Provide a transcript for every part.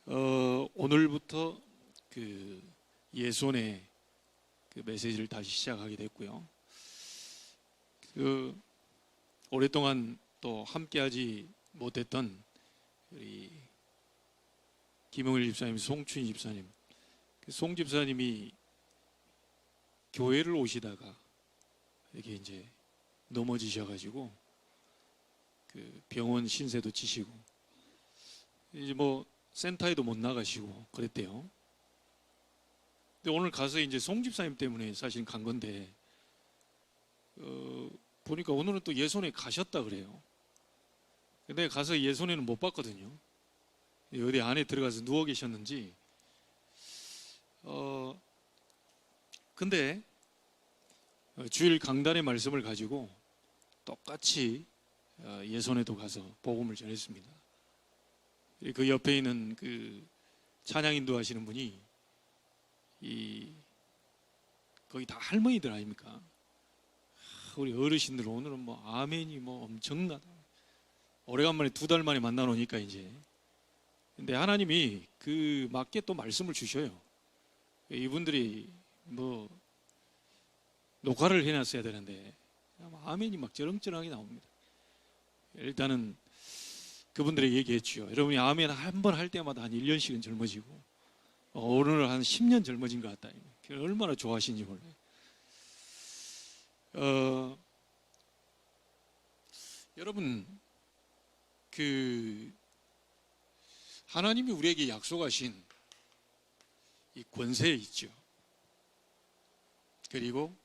오늘부터 그 예손의 그 메시지를 다시 시작하게 됐고요. 오랫동안 또 함께하지 못했던 우리 김영일 집사님, 송춘희 집사님, 송 집사님이 교회를 오시다가 이렇게 이제 넘어지셔가지고 그 병원 신세도 지시고 이제 뭐 센터에도 못 나가시고 그랬대요. 근데 오늘 가서 이제 송 집사님 때문에 사실 간 건데 보니까 오늘은 또 예손에 가셨다 그래요. 근데 가서 예손에는 못 봤거든요. 어디 안에 들어가서 누워 계셨는지. 근데 주일 강단의 말씀을 가지고 똑같이 예손에도 가서 복음을 전했습니다. 그 옆에 있는 그 찬양 인도하시는 분이 거기 다 할머니들 아닙니까? 우리 어르신들 오늘은 뭐 아멘이 뭐 엄청나다. 오래간만에 2달 만에 만나 놓으니까 이제. 근데 하나님이 그 맞게 또 말씀을 주셔요. 이분들이 뭐 녹화를 해놨어야 되는데 아멘이 막 저렁저렁하게 나옵니다. 일단은 그분들에게 얘기했죠. 여러분이 아멘 한 번 할 때마다 한 1년씩은 젊어지고 오늘 한 10년 젊어진 것 같다. 얼마나 좋아하시는지 몰라요. 여러분 그 하나님이 우리에게 약속하신 이 권세 있죠. 그리고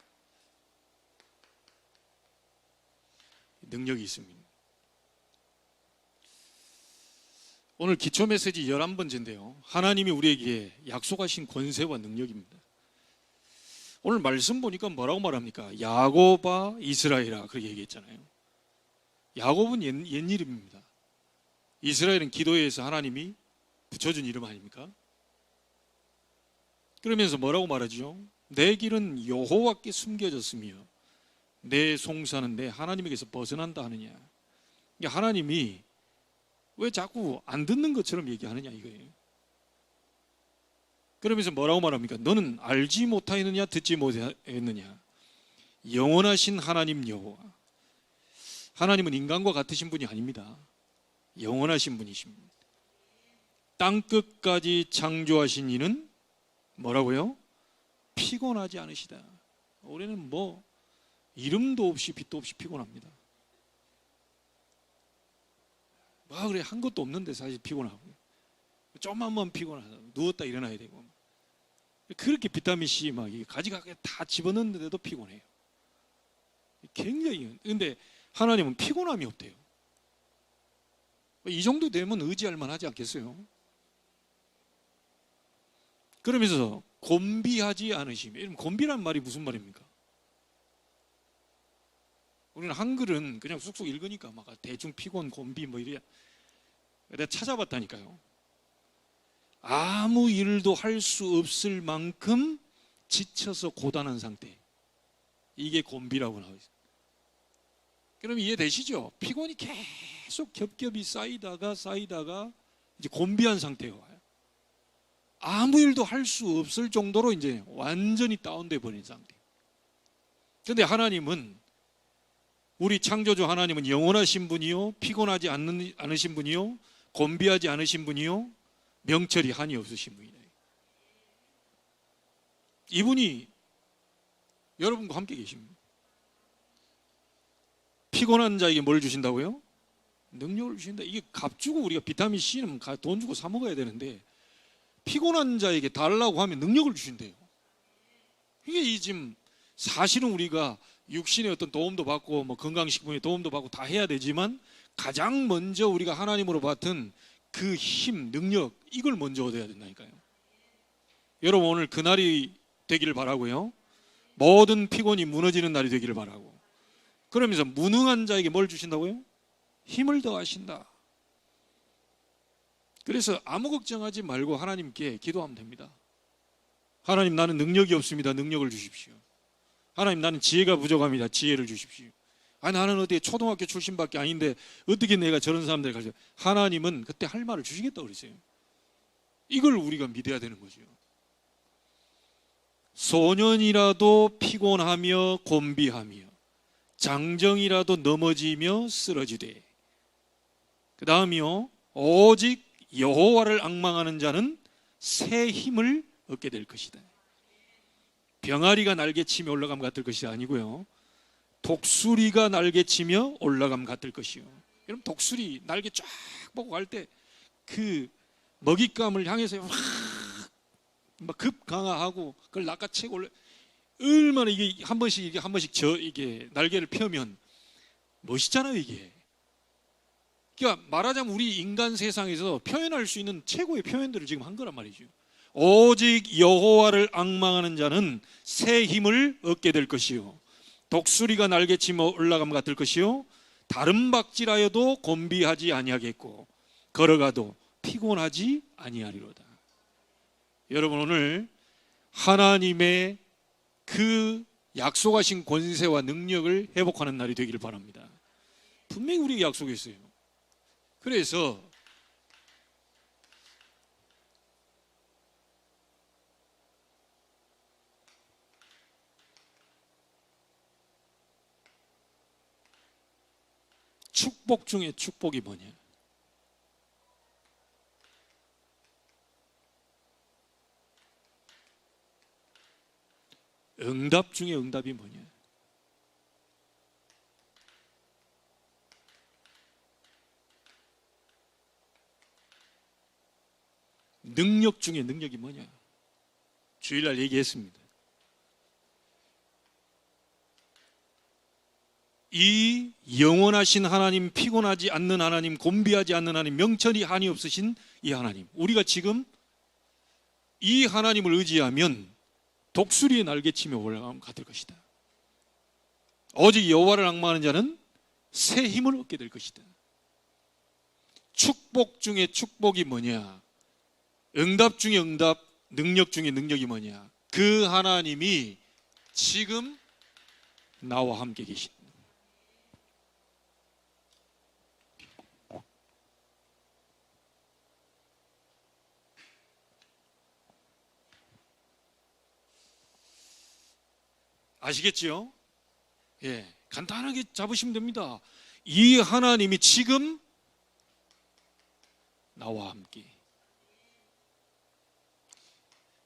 능력이 있습니다. 오늘 기초 메시지 11번째인데요. 하나님이 우리에게 약속하신 권세와 능력입니다. 오늘 말씀 보니까 뭐라고 말합니까? 야곱아 이스라엘아 그렇게 얘기했잖아요. 야곱은 옛 이름입니다. 이스라엘은 기도회에서 하나님이 붙여준 이름 아닙니까? 그러면서 뭐라고 말하죠? 내 길은 여호와께 숨겨졌으며 내 송사는 내 하나님에게서 벗어난다 하느냐. 하나님이 왜 자꾸 안 듣는 것처럼 얘기하느냐 이거예요. 그러면서 뭐라고 말합니까? 너는 알지 못하였느냐 듣지 못했느냐. 영원하신 하나님 여호와. 하나님은 인간과 같으신 분이 아닙니다. 영원하신 분이십니다. 땅끝까지 창조하신 이는 뭐라고요? 피곤하지 않으시다. 우리는 뭐 이름도 없이 빛도 없이 피곤합니다. 막 그래 한 것도 없는데 사실 피곤하고 좀만 피곤하다. 누웠다 일어나야 되고 그렇게 비타민 C 막 가지가지 다 집어넣는데도 피곤해요. 굉장히. 근데 하나님은 피곤함이 없대요. 이 정도 되면 의지할 만하지 않겠어요? 그러면서 곤비하지 않으시며. 곤비란 말이 무슨 말입니까? 우리는 한글은 그냥 쑥쑥 읽으니까 막 대충 피곤, 곤비 뭐 이래. 내가 찾아봤다니까요. 아무 일도 할 수 없을 만큼 지쳐서 고단한 상태. 이게 곤비라고 나와 있어요. 그럼 이해되시죠? 피곤이 계속 겹겹이 쌓이다가 이제 곤비한 상태가 와요. 아무 일도 할 수 없을 정도로 이제 완전히 다운돼 버린 상태. 그런데 하나님은 우리 창조주 하나님은 영원하신 분이요 피곤하지 않으신 분이요 곤비하지 않으신 분이요 명철이 한이 없으신 분이다. 이분이 여러분과 함께 계십니다. 피곤한 자에게 뭘 주신다고요? 능력을 주신다. 이게 값 주고 우리가 비타민 C는 돈 주고 사 먹어야 되는데 피곤한 자에게 달라고 하면 능력을 주신대요. 이게 지금 사실은 우리가 육신의 어떤 도움도 받고 뭐 건강식품의 도움도 받고 다 해야 되지만 가장 먼저 우리가 하나님으로 받은 그 힘, 능력 이걸 먼저 얻어야 된다니까요. 여러분 오늘 그날이 되기를 바라고요. 모든 피곤이 무너지는 날이 되기를 바라고. 그러면서 무능한 자에게 뭘 주신다고요? 힘을 더하신다. 그래서 아무 걱정하지 말고 하나님께 기도하면 됩니다. 하나님 나는 능력이 없습니다. 능력을 주십시오. 하나님 나는 지혜가 부족합니다. 지혜를 주십시오. 나는 어디 초등학교 출신밖에 아닌데 어떻게 내가 저런 사람들 가르쳐. 하나님은 그때 할 말을 주시겠다고 그랬어요. 이걸 우리가 믿어야 되는 거죠. 소년이라도 피곤하며 곤비하며 장정이라도 넘어지며 쓰러지되, 그 다음이요, 오직 여호와를 앙망하는 자는 새 힘을 얻게 될 것이다. 병아리가 날개치며 올라감 같을 것이 아니고요, 독수리가 날개치며 올라감 같을 것이요. 여러분, 독수리 날개 쫙 보고 갈 때 그 먹잇감을 향해서 막 급강하하고 그걸 낚아채고 올라, 얼마나 이게 한 번씩 이게 날개를 펴면 멋있잖아요, 이게. 그러니까 말하자면 우리 인간 세상에서 표현할 수 있는 최고의 표현들을 지금 한 거란 말이죠. 오직 여호와를 앙망하는 자는 새 힘을 얻게 될 것이요, 독수리가 날개치며 올라감 같을 것이요, 다른 박질하여도 곤비하지 아니하겠고 걸어가도 피곤하지 아니하리로다. 여러분, 오늘 하나님의 그 약속하신 권세와 능력을 회복하는 날이 되기를 바랍니다. 분명히 우리에게 약속했어요. 그래서 축복 중에 축복이 뭐냐? 응답 중에 응답이 뭐냐? 능력 중에 능력이 뭐냐? 주일날 얘기했습니다. 이 영원하신 하나님, 피곤하지 않는 하나님, 곤비하지 않는 하나님, 명철이 한이 없으신 이 하나님, 우리가 지금 이 하나님을 의지하면 독수리의 날개치며 올라가면 같을 것이다. 오직 여호와를 앙망하는 자는 새 힘을 얻게 될 것이다. 축복 중에 축복이 뭐냐? 응답 중에 응답, 능력 중에 능력이 뭐냐? 그 하나님이 지금 나와 함께 계신다. 아시겠지요? 예, 간단하게 잡으시면 됩니다. 이 하나님이 지금 나와 함께,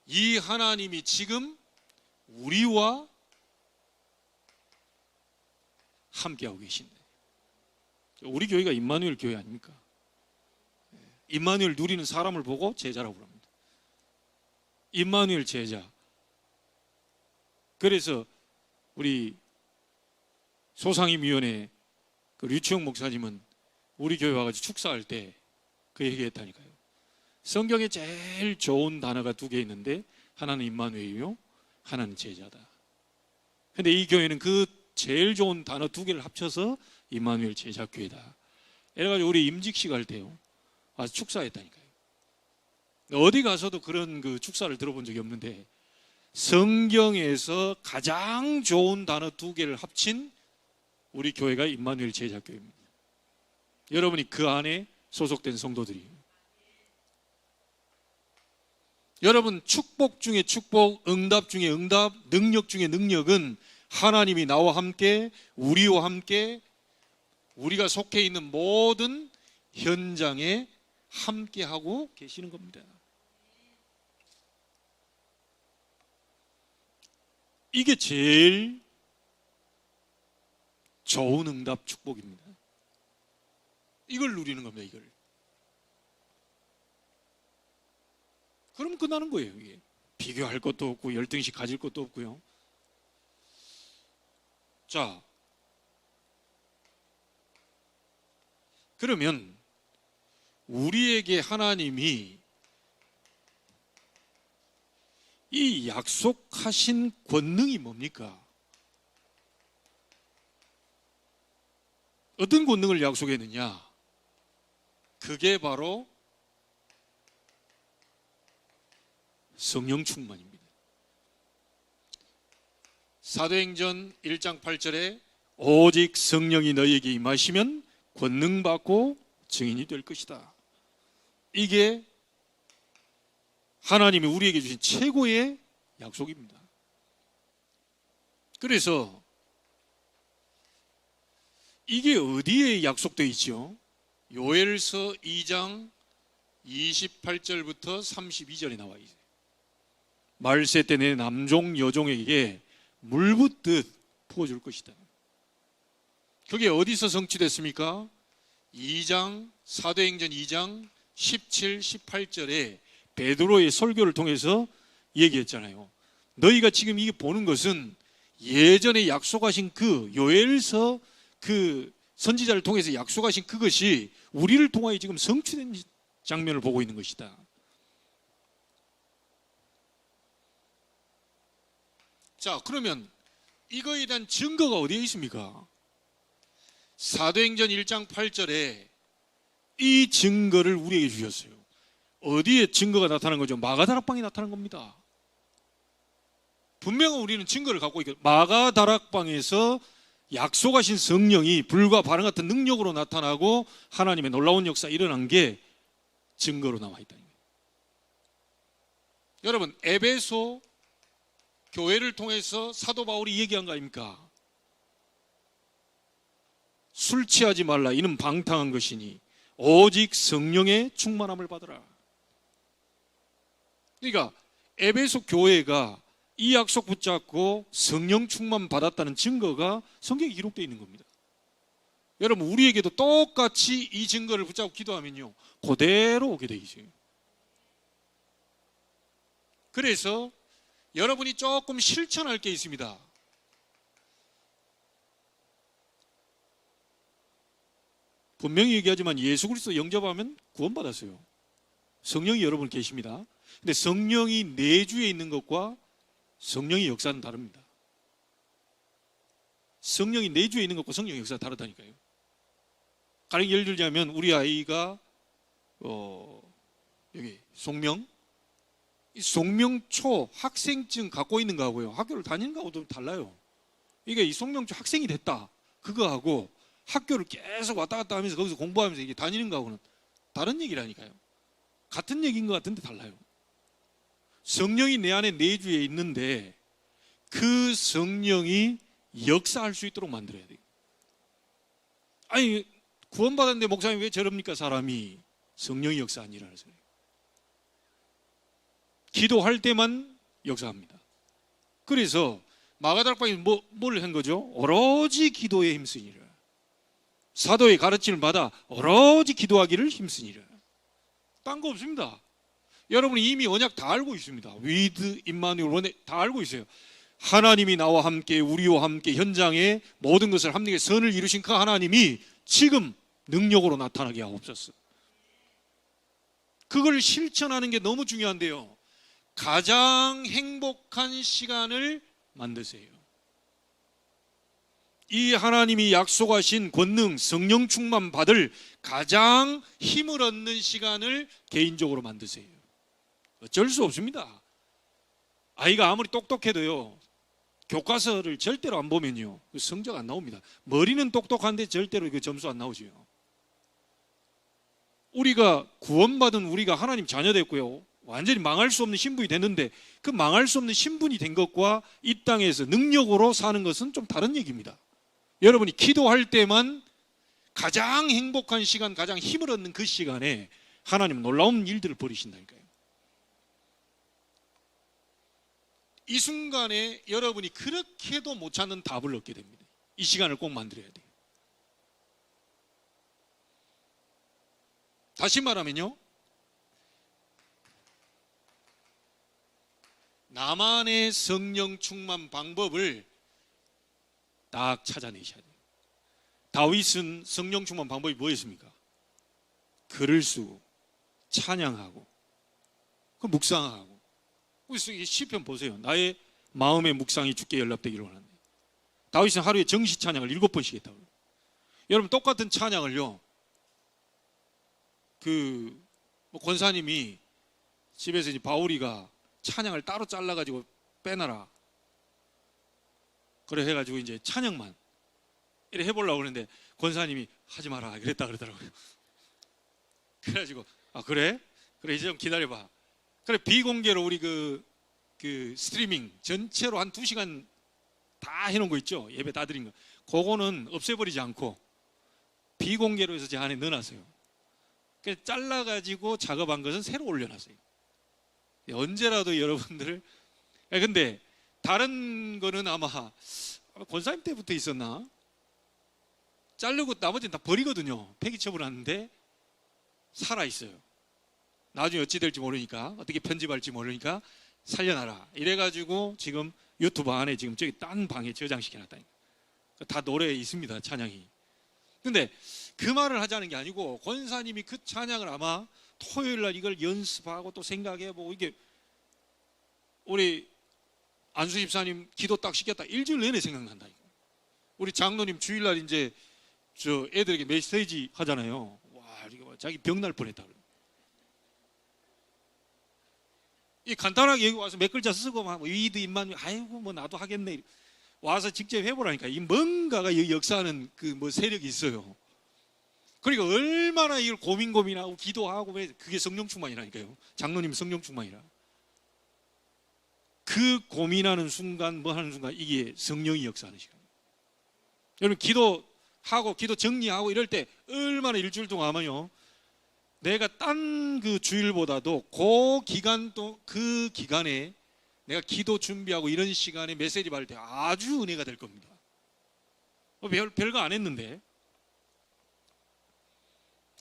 이 하나님이 지금 우리와 함께하고 계신다. 우리 교회가 임마누엘 교회 아닙니까? 임마누엘 누리는 사람을 보고 제자라고 합니다. 임마누엘 제자. 그래서 우리 소상임위원회 그 류치영 목사님은 우리 교회 와가지고 축사할 때 그 얘기했다니까요. 성경에 제일 좋은 단어가 두 개 있는데 하나는 임마누엘이요, 하나는 제자다. 근데 이 교회는 그 제일 좋은 단어 두 개를 합쳐서 임마누엘 제자교회다. 이래가지고 우리 임직식 할 때요, 와서 축사했다니까요. 어디 가서도 그런 그 축사를 들어본 적이 없는데 성경에서 가장 좋은 단어 두 개를 합친 우리 교회가 임마누엘 제자교회입니다. 여러분이 그 안에 소속된 성도들이에요. 여러분, 축복 중에 축복, 응답 중에 응답, 능력 중에 능력은 하나님이 나와 함께, 우리와 함께, 우리가 속해 있는 모든 현장에 함께하고 계시는 겁니다. 이게 제일 좋은 응답 축복입니다. 이걸 누리는 겁니다. 이걸. 그럼 끝나는 거예요. 이게. 비교할 것도 없고 열등식 가질 것도 없고요. 자, 그러면 우리에게 하나님이 이 약속하신 권능이 뭡니까? 어떤 권능을 약속했느냐? 그게 바로 성령 충만입니다. 사도행전 1장 8절에 오직 성령이 너희에게 임하시면 권능 받고 증인이 될 것이다. 이게 하나님이 우리에게 주신 최고의 약속입니다. 그래서 이게 어디에 약속되어 있죠? 요엘서 2장 28절부터 32절에 나와 있어요. 말세 때 내 남종 여종에게 물 붓듯 부어줄 것이다. 그게 어디서 성취됐습니까? 2장 사도행전 2장 17, 18절에 베드로의 설교를 통해서 얘기했잖아요. 너희가 지금 이게 보는 것은 예전에 약속하신 그 요엘서 그 선지자를 통해서 약속하신 그것이 우리를 통하여 지금 성취된 장면을 보고 있는 것이다. 자, 그러면 이거에 대한 증거가 어디에 있습니까? 사도행전 1장 8절에 이 증거를 우리에게 주셨어요. 어디에 증거가 나타난 거죠? 마가다락방에 나타난 겁니다. 분명히 우리는 증거를 갖고 있거든요. 마가다락방에서 약속하신 성령이 불과 바람 같은 능력으로 나타나고 하나님의 놀라운 역사 일어난 게 증거로 남아 있다. 여러분, 에베소 교회를 통해서 사도 바울이 얘기한 거 아닙니까? 술 취하지 말라, 이는 방탕한 것이니 오직 성령의 충만함을 받으라. 그러니까 에베소 교회가 이 약속 붙잡고 성령 충만 받았다는 증거가 성경에 기록되어 있는 겁니다. 여러분, 우리에게도 똑같이 이 증거를 붙잡고 기도하면요, 그대로 오게 되어 있어요. 그래서 여러분이 조금 실천할 게 있습니다. 분명히 얘기하지만 예수 그리스도 영접하면 구원받았어요. 성령이 여러분 계십니다. 근데 성령이 내주에 있는 것과 성령의 역사는 다릅니다. 성령이 내주에 있는 것과 성령의 역사가 다르다니까요. 가령 예를 들자면 우리 아이가 여기 송명, 이 송명초 학생증 갖고 있는 거하고요, 학교를 다니는 거하고도 달라요. 이게 이 송명초 학생이 됐다, 그거하고 학교를 계속 왔다 갔다 하면서 거기서 공부하면서 이게 다니는 거하고는 다른 얘기라니까요. 같은 얘기인 것 같은데 달라요. 성령이 내 안에 내주에 있는데 그 성령이 역사할 수 있도록 만들어야 돼요. 아니, 구원받았는데 목사님 왜 저럽니까? 사람이 성령이 역사 안 일어나서 그래요. 기도할 때만 역사합니다. 그래서 마가다락방이 뭘 한 거죠? 오로지 기도에 힘쓰니라. 사도의 가르침을 받아 오로지 기도하기를 힘쓰니라. 딴 거 없습니다. 여러분이 이미 언약 다 알고 있습니다. 위드 임마누엘 원에 다 알고 있어요. 하나님이 나와 함께, 우리와 함께 현장에 모든 것을 합력해 선을 이루신 그 하나님이 지금 능력으로 나타나게 하옵소서. 그걸 실천하는 게 너무 중요한데요, 가장 행복한 시간을 만드세요. 이 하나님이 약속하신 권능, 성령 충만 받을 가장 힘을 얻는 시간을 개인적으로 만드세요. 어쩔 수 없습니다. 아이가 아무리 똑똑해도요, 교과서를 절대로 안 보면요, 성적 안 나옵니다. 머리는 똑똑한데 절대로 그 점수 안 나오죠. 우리가 구원받은 우리가 하나님 자녀 됐고요, 완전히 망할 수 없는 신분이 됐는데 그 망할 수 없는 신분이 된 것과 이 땅에서 능력으로 사는 것은 좀 다른 얘기입니다. 여러분이 기도할 때만 가장 행복한 시간, 가장 힘을 얻는 그 시간에 하나님은 놀라운 일들을 벌이신다니까요. 이 순간에 여러분이 그렇게도 못 찾는 답을 얻게 됩니다. 이 시간을 꼭 만들어야 돼요. 다시 말하면요, 나만의 성령 충만 방법을 딱 찾아내셔야 돼요. 다윗은 성령 충만 방법이 뭐였습니까? 글을 쓰고 찬양하고 그 묵상하고. 그래서 이 시편 보세요. 나의 마음의 묵상이 주께 연락되기를 원한다. 다윗은 하루에 정시 찬양을 7번씩 했다고요. 여러분, 똑같은 찬양을요, 권사님이 집에서 이제 바울이가 찬양을 따로 잘라가지고 빼놔라, 그래 해가지고 이제 찬양만 이래 해보려고 그러는데 권사님이 하지 마라 그랬다 그러더라고요. 그래가지고 그래 이제 좀 기다려봐. 그래 비공개로 우리 그 스트리밍 전체로 한 2시간 다 해놓은 거 있죠. 예배 다 드린 거. 그거는 없애버리지 않고 비공개로 해서 제 안에 넣어놨어요. 그래서 잘라가지고 작업한 것은 새로 올려놨어요. 언제라도 여러분들을. 근데 다른 거는 아마 권사님 때부터 있었나? 자르고 나머지는 다 버리거든요. 폐기 처분하는데 살아있어요. 나중에 어찌 될지 모르니까, 어떻게 편집할지 모르니까 살려놔라. 이래가지고 지금 유튜브 안에 지금 저기 딴 방에 저장시켜놨다니까. 다 노래에 있습니다, 찬양이. 근데 그 말을 하자는 게 아니고, 권사님이 그 찬양을 아마 토요일 날 이걸 연습하고 또 생각해보고, 이게 우리 안수 집사님 기도 딱 시켰다 일주일 내내 생각난다. 우리 장로님 주일날 이제 저 애들에게 메시지 하잖아요. 와, 이거 자기 병 날 뻔했다. 이 간단하게 여기 와서 몇 글자 쓰고 막 위드 입만, 아이고 뭐 나도 하겠네. 와서 직접 해보라니까. 이 뭔가가 여기 역사하는 그 뭐 세력이 있어요. 그러니까 얼마나 이걸 고민하고 기도하고, 그게 성령 충만이라니까요. 장로님 성령 충만이라. 그 고민하는 순간, 뭐 하는 순간, 이게 성령이 역사하는 시간. 여러분 기도하고 기도 정리하고 이럴 때 얼마나 일주일 동안 하면요, 내가 딴 그 주일보다도 그 기간에 내가 기도 준비하고 이런 시간에 메시지 받을 때 아주 은혜가 될 겁니다. 별거 안 했는데.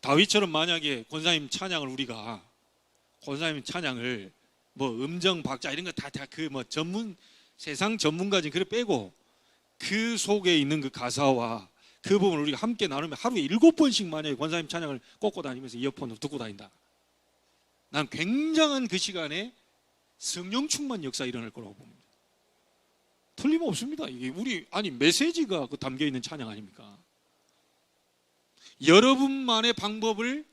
다윗처럼 만약에 권사님 찬양을 뭐 음정 박자 이런 거 다 그 뭐 세상 전문가진 그래 빼고 그 속에 있는 그 가사와 그 부분을 우리가 함께 나누면 하루에 7번씩 만약에 권사님 찬양을 꽂고 다니면서 이어폰으로 듣고 다닌다. 난 굉장한 그 시간에 성령 충만 역사 일어날 거라고 봅니다. 틀림없습니다. 이게 메시지가 그 담겨 있는 찬양 아닙니까? 여러분만의 방법을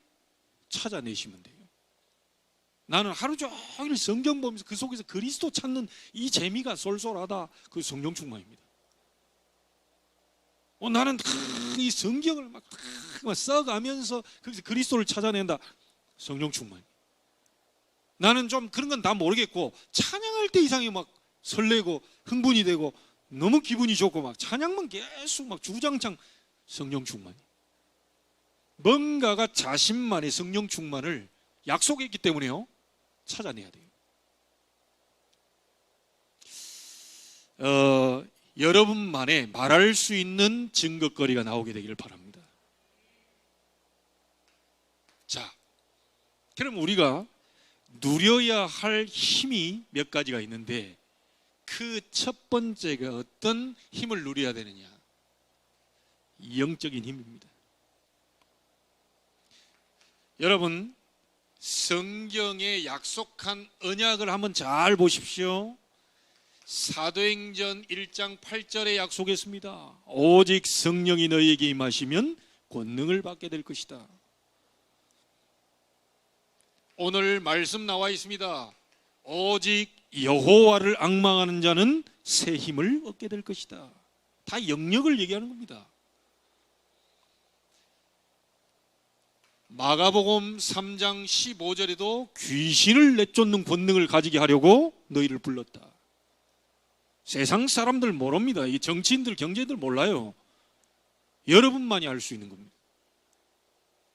찾아내시면 돼요. 나는 하루 종일 성경 보면서 그 속에서 그리스도 찾는 이 재미가 쏠쏠하다. 그 성령 충만입니다. 나는 이 성경을 막 써가면서 거기서 그리스도를 찾아낸다. 성령 충만. 나는 좀 그런 건 다 모르겠고 찬양할 때 이상하게 막 설레고 흥분이 되고 너무 기분이 좋고 막 찬양만 계속 막 주장창. 성령 충만. 뭔가가 자신만의 성령 충만을 약속했기 때문에요, 찾아내야 돼요. 여러분만의 말할 수 있는 증거거리가 나오게 되기를 바랍니다. 자, 그럼 우리가 누려야 할 힘이 몇 가지가 있는데, 그 첫 번째가 어떤 힘을 누려야 되느냐? 영적인 힘입니다. 여러분, 성경에 약속한 언약을 한번 잘 보십시오. 사도행전 1장 8절에 약속했습니다. 오직 성령이 너희에게 임하시면 권능을 받게 될 것이다. 오늘 말씀 나와 있습니다. 오직 여호와를 앙망하는 자는 새 힘을 얻게 될 것이다. 다 영역을 얘기하는 겁니다. 마가복음 3장 15절에도 귀신을 내쫓는 권능을 가지게 하려고 너희를 불렀다. 세상 사람들 모릅니다. 이 정치인들, 경제인들 몰라요. 여러분만이 알 수 있는 겁니다.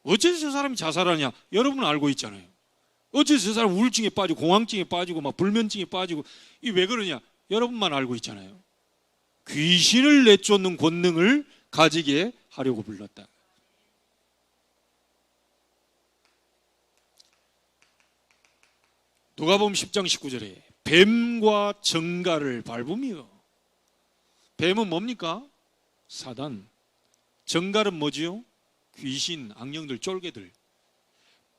어째서 저 사람이 자살하냐? 여러분은 알고 있잖아요. 어째서 저 사람 우울증에 빠지고 공황증에 빠지고 막 불면증에 빠지고 이 왜 그러냐? 여러분만 알고 있잖아요. 귀신을 내쫓는 권능을 가지게 하려고 불렀다. 누가복음 10장 19절에 뱀과 정갈을 밟으며, 뱀은 뭡니까? 사단. 정갈은 뭐지요? 귀신, 악령들, 쫄개들.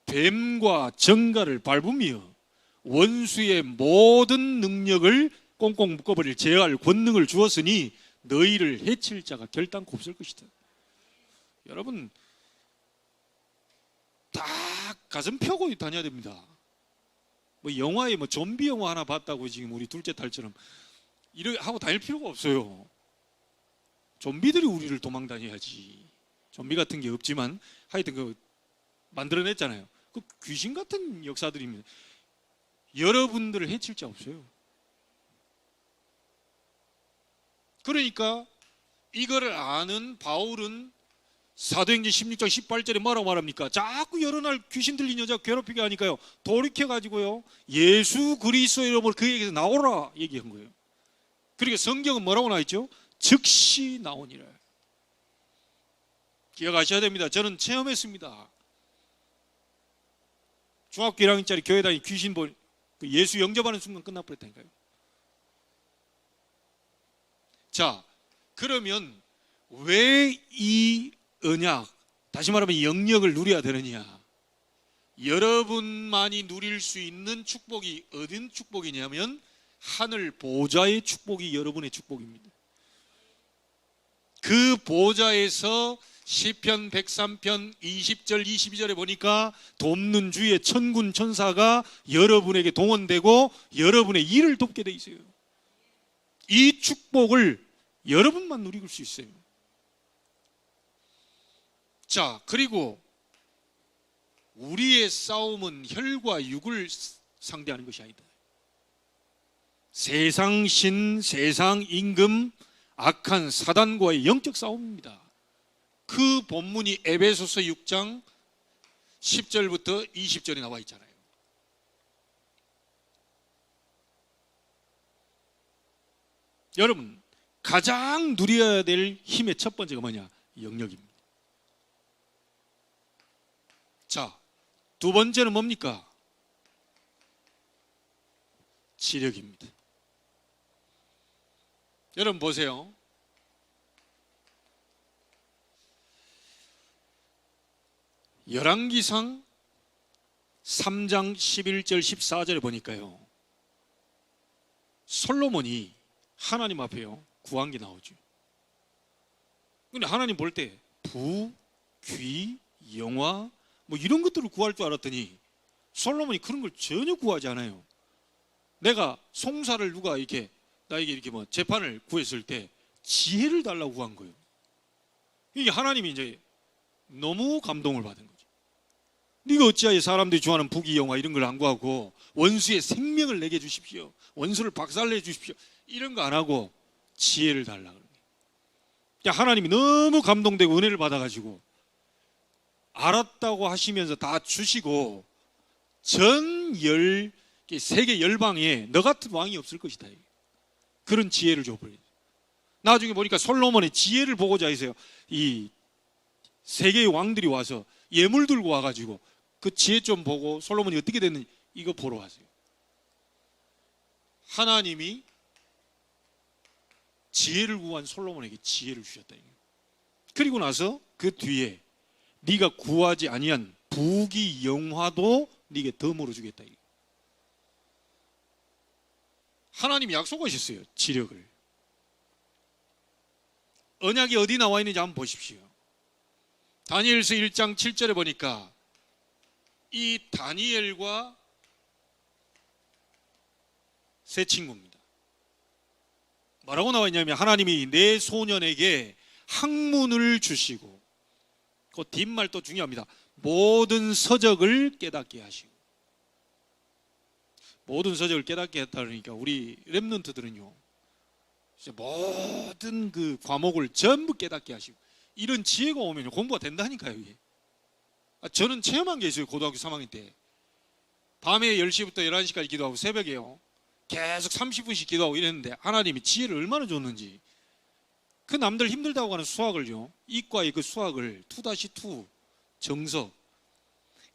뱀과 정갈을 밟으며 원수의 모든 능력을 꽁꽁 묶어버릴 제어할 권능을 주었으니 너희를 해칠 자가 결단코 없을 것이다. 여러분, 다 가슴 펴고 다녀야 됩니다. 뭐 영화에 뭐 좀비 영화 하나 봤다고 지금 우리 둘째 딸처럼 이렇게 하고 다닐 필요가 없어요. 좀비들이 우리를 도망 다녀야지. 좀비 같은 게 없지만 하여튼 그 만들어냈잖아요. 그 귀신 같은 역사들입니다. 여러분들을 해칠 자 없어요. 그러니까 이거를 아는 바울은 사도행전 16장 18절에 뭐라고 말합니까? 자꾸 여러 날 귀신 들린 여자 괴롭히게 하니까요, 돌이켜가지고요, 예수 그리스도의 이름으로 그에게서 나오라 얘기한 거예요. 그러니까 성경은 뭐라고 나와있죠? 즉시 나오니라. 기억하셔야 됩니다. 저는 체험했습니다. 중학교 1학년짜리 교회 다니 귀신 본 예수 영접하는 순간 끝나버렸다니까요. 자, 그러면 왜 이 언약, 다시 말하면 영역을 누려야 되느냐? 여러분만이 누릴 수 있는 축복이 어떤 축복이냐면 하늘 보좌의 축복이 여러분의 축복입니다. 그 보좌에서 시편 103편 20절 22절에 보니까 돕는 주의 천군 천사가 여러분에게 동원되고 여러분의 일을 돕게 돼 있어요. 이 축복을 여러분만 누릴 수 있어요. 자, 그리고 우리의 싸움은 혈과 육을 상대하는 것이 아니다. 세상 신, 세상 임금, 악한 사단과의 영적 싸움입니다. 그 본문이 에베소서 6장 10절부터 20절에 나와 있잖아요. 여러분, 가장 누려야 될 힘의 첫 번째가 뭐냐? 영역입니다. 자, 두 번째는 뭡니까? 지력입니다. 여러분 보세요. 열왕기상 3장 11절 14절에 보니까요, 솔로몬이 하나님 앞에요 구한 게 나오죠. 근데 하나님 볼 때 부, 귀, 영화 뭐 이런 것들을 구할 줄 알았더니 솔로몬이 그런 걸 전혀 구하지 않아요. 내가 송사를 누가 이렇게 나에게 이렇게 뭐 재판을 구했을 때 지혜를 달라고 구한 거예요. 이게 하나님이 이제 너무 감동을 받은 거죠. 네가 어찌하여 사람들이 좋아하는 부귀 영화 이런 걸 안 구하고 원수의 생명을 내게 주십시오, 원수를 박살내 주십시오, 이런 거 안 하고 지혜를 달라고 그래요. 하나님이 너무 감동되고 은혜를 받아가지고 알았다고 하시면서 다 주시고 세계 열방에 너 같은 왕이 없을 것이다, 그런 지혜를 줘버려요. 나중에 보니까 솔로몬의 지혜를 보고자 해서요, 이 세계의 왕들이 와서 예물 들고 와가지고 그 지혜 좀 보고 솔로몬이 어떻게 됐는지 이거 보러 왔어요. 하나님이 지혜를 구한 솔로몬에게 지혜를 주셨다. 그리고 나서 그 뒤에 네가 구하지 아니한 부귀 영화도 네게 덤으로 주겠다. 하나님이 약속하셨어요, 지력을. 언약이 어디 나와 있는지 한번 보십시오. 다니엘서 1장 7절에 보니까 이 다니엘과 세 친구입니다. 뭐라고 나와 있냐면 하나님이 내 소년에게 학문을 주시고, 그 뒷말 또 중요합니다. 모든 서적을 깨닫게 하시고. 모든 서적을 깨닫게 했다 그러니까 우리 렘넌트들은요, 모든 그 과목을 전부 깨닫게 하시고, 이런 지혜가 오면 공부가 된다니까요. 이게. 저는 체험한 게 있어요. 고등학교 3학년 때 밤에 10시부터 11시까지 기도하고 새벽에요 계속 30분씩 기도하고 이랬는데 하나님이 지혜를 얼마나 줬는지. 그 남들 힘들다고 하는 수학을요, 이과의 그 수학을 2-2 정석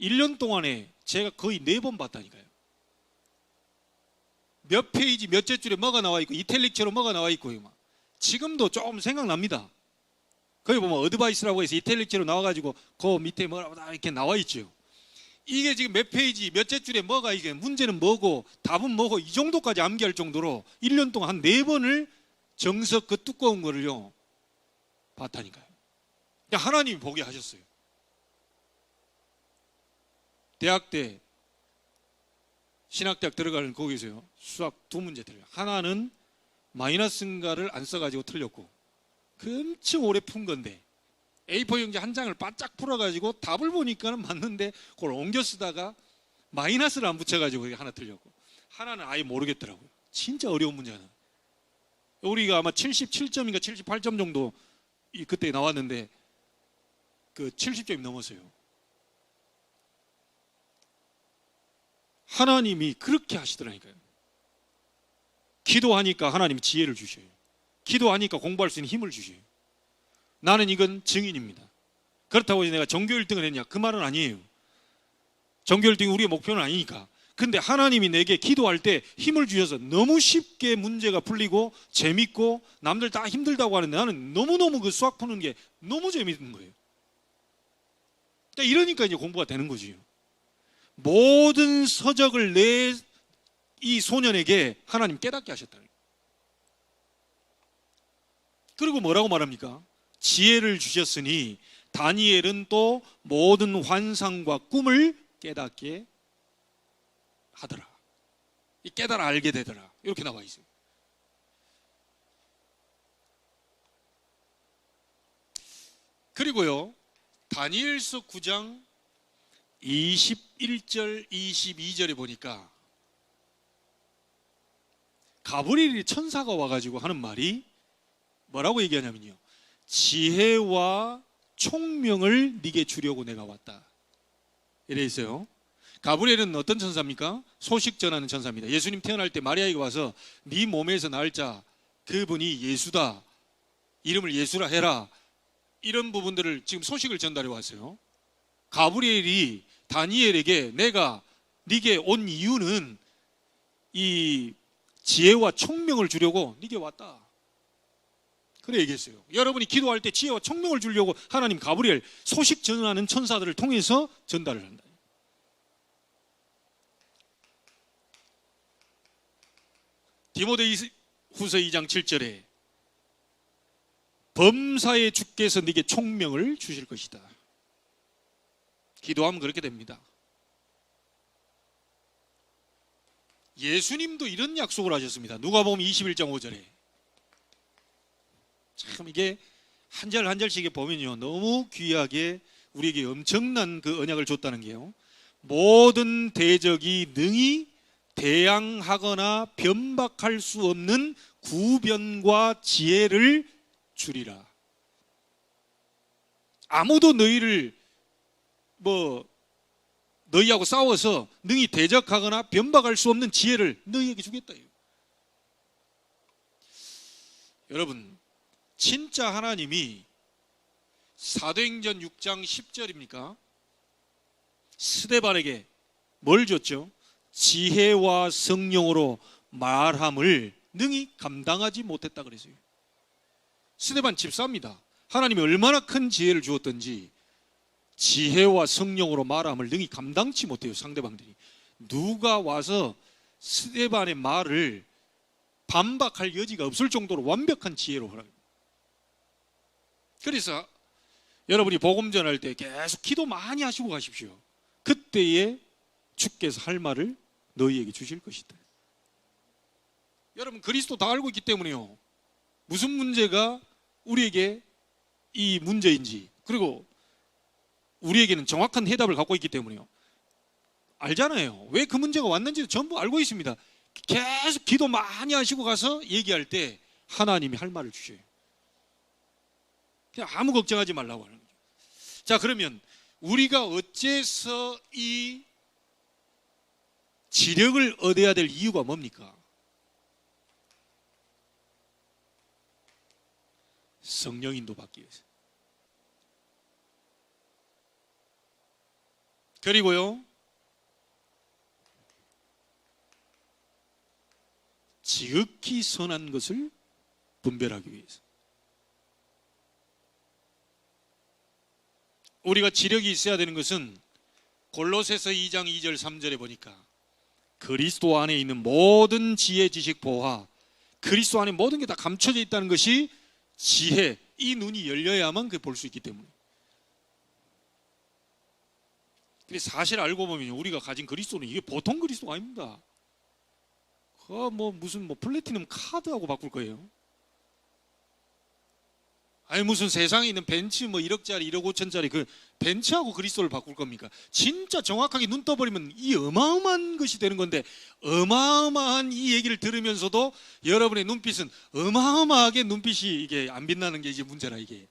1년 동안에 제가 거의 4번 봤다니까요. 몇 페이지 몇째 줄에 뭐가 나와 있고 이탈릭처럼 뭐가 나와 있고, 지금도 조금 생각납니다. 거기 보면 어드바이스라고 해서 이탈릭처럼 나와가지고 그 밑에 뭐라고 다 이렇게 나와 있죠. 이게 지금 몇 페이지 몇째 줄에 뭐가, 이게 문제는 뭐고 답은 뭐고, 이 정도까지 암기할 정도로 1년 동안 한 4번을 정석 그 두꺼운 거를요 봤다니까요. 하나님이 보게 하셨어요. 대학 때 신학대학 들어가는 거기서요 수학 2문제 틀려요. 하나는 마이너스인가를 안 써가지고 틀렸고, 그 엄청 오래 푼 건데 A4 용지 한 장을 바짝 풀어가지고 답을 보니까는 맞는데 그걸 옮겨 쓰다가 마이너스를 안 붙여가지고 하나 틀렸고, 하나는 아예 모르겠더라고요. 진짜 어려운 문제 하나. 우리가 아마 77점인가 78점 정도 그때 나왔는데 그 70점이 넘었어요. 하나님이 그렇게 하시더라니까요. 기도하니까 하나님이 지혜를 주셔요. 기도하니까 공부할 수 있는 힘을 주셔요. 나는 이건 증인입니다. 그렇다고 내가 전교 1등을 했냐? 그 말은 아니에요. 전교 1등이 우리의 목표는 아니니까. 근데 하나님이 내게 기도할 때 힘을 주셔서 너무 쉽게 문제가 풀리고 재밌고, 남들 다 힘들다고 하는데 나는 너무너무 그 수학 푸는 게 너무 재밌는 거예요. 이러니까 이제 공부가 되는 거지요. 모든 서적을 내 이 소년에게 하나님 깨닫게 하셨다. 그리고 뭐라고 말합니까? 지혜를 주셨으니 다니엘은 또 모든 환상과 꿈을 깨닫게 하더라. 깨달아 알게 되더라. 이렇게 나와 있어요. 그리고요, 다니엘서 9장 21절 22절에 보니까 가브리엘이 천사가 와가지고 하는 말이 뭐라고 얘기하냐면요, 지혜와 총명을 네게 주려고 내가 왔다. 이래 있어요. 가브리엘은 어떤 천사입니까? 소식 전하는 천사입니다. 예수님 태어날 때 마리아에게 와서 네 몸에서 날 자 그분이 예수다, 이름을 예수라 해라, 이런 부분들을 지금 소식을 전달해 왔어요. 가브리엘이 다니엘에게 내가 네게 온 이유는 이 지혜와 총명을 주려고 네게 왔다, 그래 얘기했어요. 여러분이 기도할 때 지혜와 총명을 주려고 하나님 가브리엘, 소식 전하는 천사들을 통해서 전달을 한다. 디모데후서 2장 7절에 범사에 주께서 네게 총명을 주실 것이다. 기도하면 그렇게 됩니다. 예수님도 이런 약속을 하셨습니다. 누가복음 21장 5절에. 참 이게 한 절 한 절씩 보면요, 너무 귀하게 우리에게 엄청난 그 언약을 줬다는 게요, 모든 대적이 능히 대항하거나 변박할 수 없는 구변과 지혜를 주리라. 아무도 너희를 너희하고 싸워서 능히 대적하거나 변박할 수 없는 지혜를 너희에게 주겠다. 여러분, 진짜 하나님이 사도행전 6장 10절입니까? 스데반에게 뭘 줬죠? 지혜와 성령으로 말함을 능히 감당하지 못했다 그랬어요. 스데반 집사입니다. 하나님이 얼마나 큰 지혜를 주었던지 지혜와 성령으로 말함을 능히 감당치 못해요. 상대방들이 누가 와서 스데반의 말을 반박할 여지가 없을 정도로 완벽한 지혜로 허락합니다. 그래서 여러분이 복음 전할 때 계속 기도 많이 하시고 가십시오. 그때에 주께서 할 말을 너희에게 주실 것이다. 여러분, 그리스도 다 알고 있기 때문에요, 무슨 문제가 우리에게 이 문제인지, 그리고 우리에게는 정확한 해답을 갖고 있기 때문에요, 알잖아요. 왜 그 문제가 왔는지도 전부 알고 있습니다. 계속 기도 많이 하시고 가서 얘기할 때 하나님이 할 말을 주셔요. 그냥 아무 걱정하지 말라고 하는 거죠. 자, 그러면 우리가 어째서 이 지력을 얻어야 될 이유가 뭡니까? 성령 인도받기 위해서. 그리고요, 지극히 선한 것을 분별하기 위해서. 우리가 지력이 있어야 되는 것은 골로새서 2장 2절 3절에 보니까 그리스도 안에 있는 모든 지혜 지식 보화, 그리스도 안에 모든 게 다 감춰져 있다는 것이 지혜, 이 눈이 열려야만 그 볼 수 있기 때문에. 근데 사실 알고 보면 우리가 가진 그리스도는 이게 보통 그리스도가 아닙니다. 무슨 플래티넘 카드하고 바꿀 거예요. 아니 무슨 세상에 있는 벤츠 뭐 1억짜리 1억 5천짜리 그 벤츠하고 그리스도를 바꿀 겁니까? 진짜 정확하게 눈 떠버리면 이 어마어마한 것이 되는 건데, 어마어마한 이 얘기를 들으면서도 여러분의 눈빛은 어마어마하게 눈빛이 이게 안 빛나는 게 이제 문제라. 이게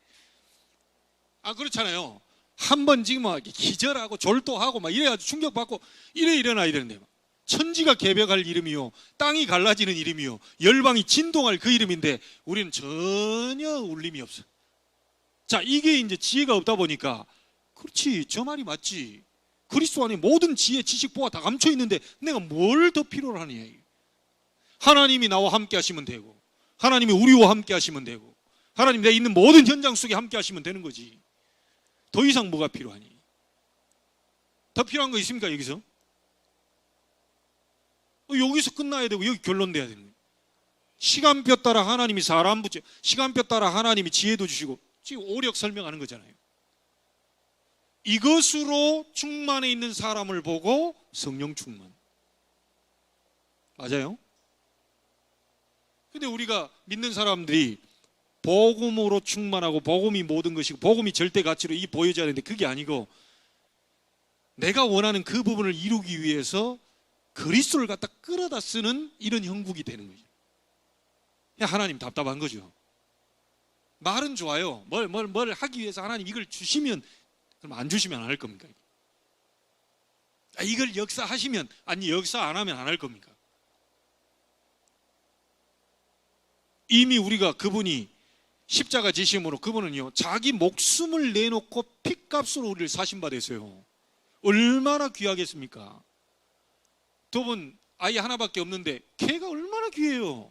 그렇잖아요. 한번 지금 막 기절하고 졸도하고 막 이래가지고 충격받고 이래 일어나야 되는데, 천지가 개벽할 이름이요, 땅이 갈라지는 이름이요, 열방이 진동할 그 이름인데 우리는 전혀 울림이 없어. 자, 이게 이제 지혜가 없다 보니까, 그렇지, 저 말이 맞지, 그리스도 안에 모든 지혜, 지식, 보화 다 감춰 있는데 내가 뭘 더 필요로 하느냐. 하나님이 나와 함께 하시면 되고, 하나님이 우리와 함께 하시면 되고, 하나님 내 있는 모든 현장 속에 함께 하시면 되는 거지. 더 이상 뭐가 필요하니? 더 필요한 거 있습니까 여기서? 여기서 끝나야 되고 여기 결론돼야 되는 거예요. 시간표 따라 하나님이 사람 붙여, 시간표 따라 하나님이 지혜도 주시고, 지금 오력 설명하는 거잖아요. 이것으로 충만해 있는 사람을 보고 성령 충만. 맞아요? 근데 우리가 믿는 사람들이 복음으로 충만하고 복음이 모든 것이고 복음이 절대 가치로 이 보여져야 되는데, 그게 아니고 내가 원하는 그 부분을 이루기 위해서 그리스도를 갖다 끌어다 쓰는 이런 형국이 되는 거죠. 하나님 답답한 거죠. 말은 좋아요. 뭘 하기 위해서 하나님 이걸 주시면, 그럼 안 주시면 안 할 겁니까? 이걸 역사하시면, 아니 역사 안 하면 안 할 겁니까? 이미 우리가 그분이 십자가 지심으로, 그분은요 자기 목숨을 내놓고 핏값으로 우리를 사신 바 됐어요. 얼마나 귀하겠습니까? 두 분 아이 하나밖에 없는데 걔가 얼마나 귀해요.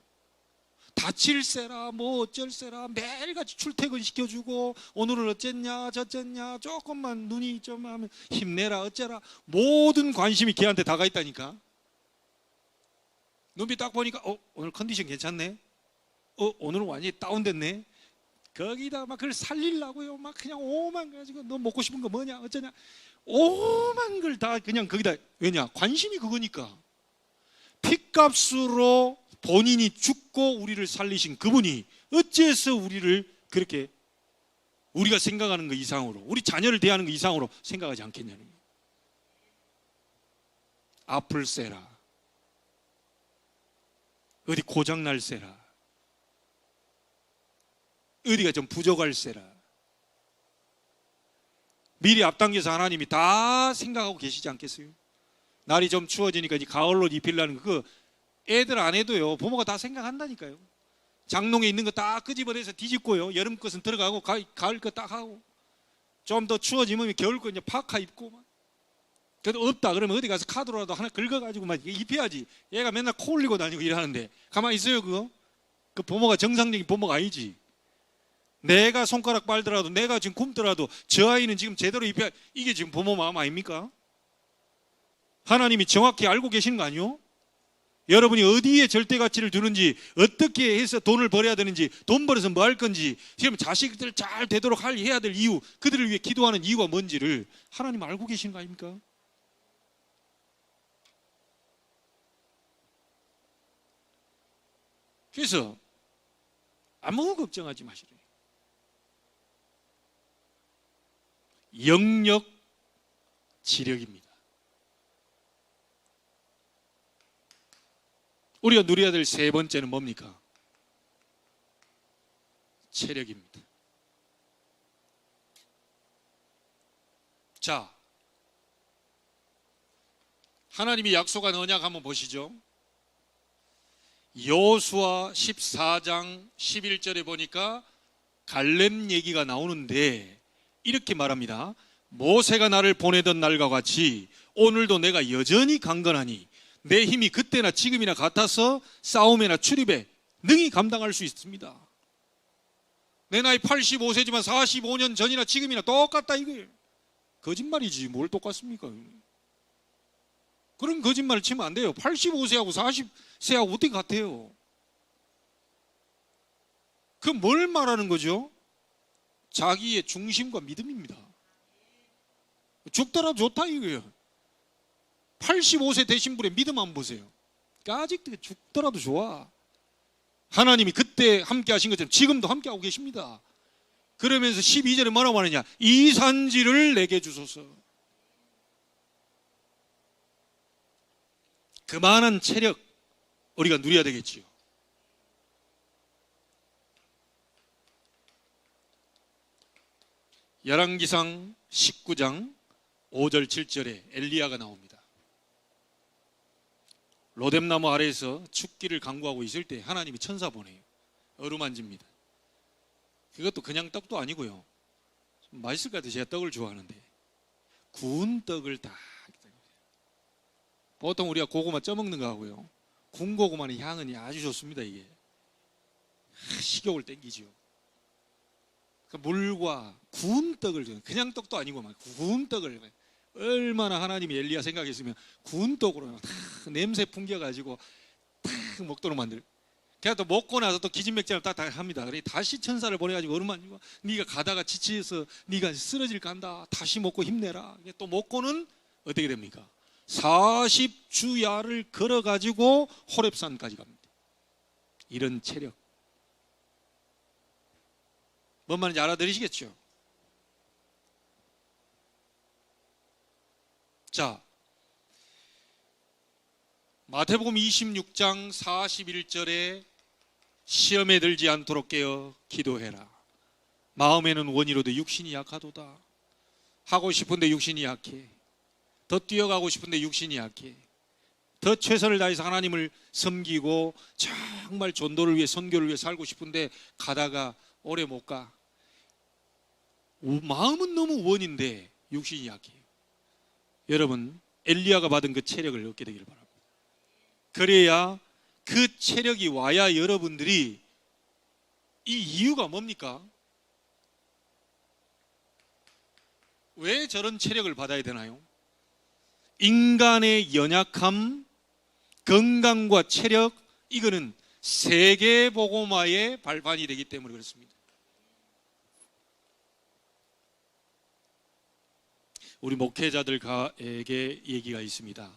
다칠세라 뭐 어쩔세라 매일같이 출퇴근 시켜주고, 오늘은 어쨌냐 저쨌냐, 조금만 눈이 좀 하면 힘내라 어째라, 모든 관심이 걔한테 다가 있다니까. 눈빛 딱 보니까 오늘 컨디션 괜찮네, 오늘은 완전히 다운됐네. 거기다 막 그걸 살리려고요, 막 그냥 오만 가지고 너 먹고 싶은 거 뭐냐 어쩌냐, 오만 걸 다 그냥 거기다. 왜냐? 관심이 그거니까. 핏값으로 본인이 죽고 우리를 살리신 그분이 어째서 우리를 그렇게 우리가 생각하는 것 이상으로, 우리 자녀를 대하는 것 이상으로 생각하지 않겠냐는 거예요. 아플세라, 어디 고장날세라, 어디가 좀 부족할세라, 미리 앞당겨서 하나님이 다 생각하고 계시지 않겠어요? 날이 좀 추워지니까 이제 가을옷 입히려는 그 애들 안 해도요 부모가 다 생각한다니까요. 장롱에 있는 거 다 끄집어내서 뒤집고요, 여름 것은 들어가고 가을 거 딱 하고, 좀 더 추워지면 겨울 거 이제 파카 입고 막. 그래도 없다 그러면 어디 가서 카드로라도 하나 긁어가지고 막 입혀야지. 얘가 맨날 코 올리고 다니고 일하는데 가만히 있어요 그거? 그 부모가 정상적인 부모가 아니지. 내가 손가락 빨더라도, 내가 지금 굶더라도 저 아이는 지금 제대로 입혀야, 이게 지금 부모 마음 아닙니까? 하나님이 정확히 알고 계시는 거 아니요? 여러분이 어디에 절대 가치를 두는지, 어떻게 해서 돈을 벌어야 되는지, 돈 벌어서 뭐 할 건지, 지금 자식들 잘 되도록 해야 될 이유, 그들을 위해 기도하는 이유가 뭔지를 하나님 알고 계시는 거 아닙니까? 그래서 아무 걱정하지 마시래요. 영력, 지력입니다. 우리가 누려야 될 세 번째는 뭡니까? 체력입니다. 자, 하나님이 약속한 언약 한번 보시죠. 여호수아 14장 11절에 보니까 갈렙 얘기가 나오는데 이렇게 말합니다. 모세가 나를 보내던 날과 같이 오늘도 내가 여전히 강건하니 내 힘이 그때나 지금이나 같아서 싸움이나 출입에 능히 감당할 수 있습니다. 내 나이 85세지만 45년 전이나 지금이나 똑같다 이거예요. 거짓말이지 뭘 똑같습니까? 그런 거짓말을 치면 안 돼요. 85세하고 40세하고 어떻게 같아요? 그 뭘 말하는 거죠? 자기의 중심과 믿음입니다. 죽더라도 좋다 이거예요. 85세 되신 분의 믿음 한번 보세요. 아직도 죽더라도 좋아. 하나님이 그때 함께 하신 것처럼 지금도 함께 하고 계십니다. 그러면서 12절에 뭐라고 하느냐? 이 산지를 내게 주소서. 그만한 체력 우리가 누려야 되겠지요. 열왕기상 19장 5절 7절에 엘리야가 나옵니다. 로뎀나무 아래에서 죽기를 간구하고 있을 때 하나님이 천사 보내요. 어루만집니다. 그것도 그냥 떡도 아니고요. 맛있을 것 같아요. 제가 떡을 좋아하는데 구운 떡을 다, 보통 우리가 고구마 쪄먹는 거 하고요, 구운 고구마는 향은 아주 좋습니다. 이게 식욕을 땡기죠. 물과 구운 떡을, 그냥 떡도 아니고 막 구운 떡을, 얼마나 하나님이 엘리야 생각했으면 구운 떡으로 냄새 풍겨가지고 탁 먹도록 만들. 걔가 또 먹고 나서 또 기진맥진을 딱 합니다. 그래 다시 천사를 보내가지고 어루만지고, 네가 가다가 지치서 네가 쓰러질 간다. 다시 먹고 힘내라. 또 먹고는 어떻게 됩니까? 40주야를 걸어가지고 호렙산까지 갑니다. 이런 체력. 뭔 말인지 알아들으시겠죠? 자, 마태복음 26장 41절에 시험에 들지 않도록 깨어 기도해라. 마음에는 원이로도 육신이 약하도다. 하고 싶은데 육신이 약해. 더 뛰어가고 싶은데 육신이 약해. 더 최선을 다해서 하나님을 섬기고 정말 전도를 위해, 선교를 위해 살고 싶은데 가다가 오래 못 가. 마음은 너무 원인데 육신이 약해요. 여러분, 엘리야가 받은 그 체력을 얻게 되기를 바랍니다. 그래야, 그 체력이 와야 여러분들이, 이 이유가 뭡니까? 왜 저런 체력을 받아야 되나요? 인간의 연약함, 건강과 체력, 이거는 세계복음화의 발판이 되기 때문에 그렇습니다. 우리 목회자들에게 얘기가 있습니다.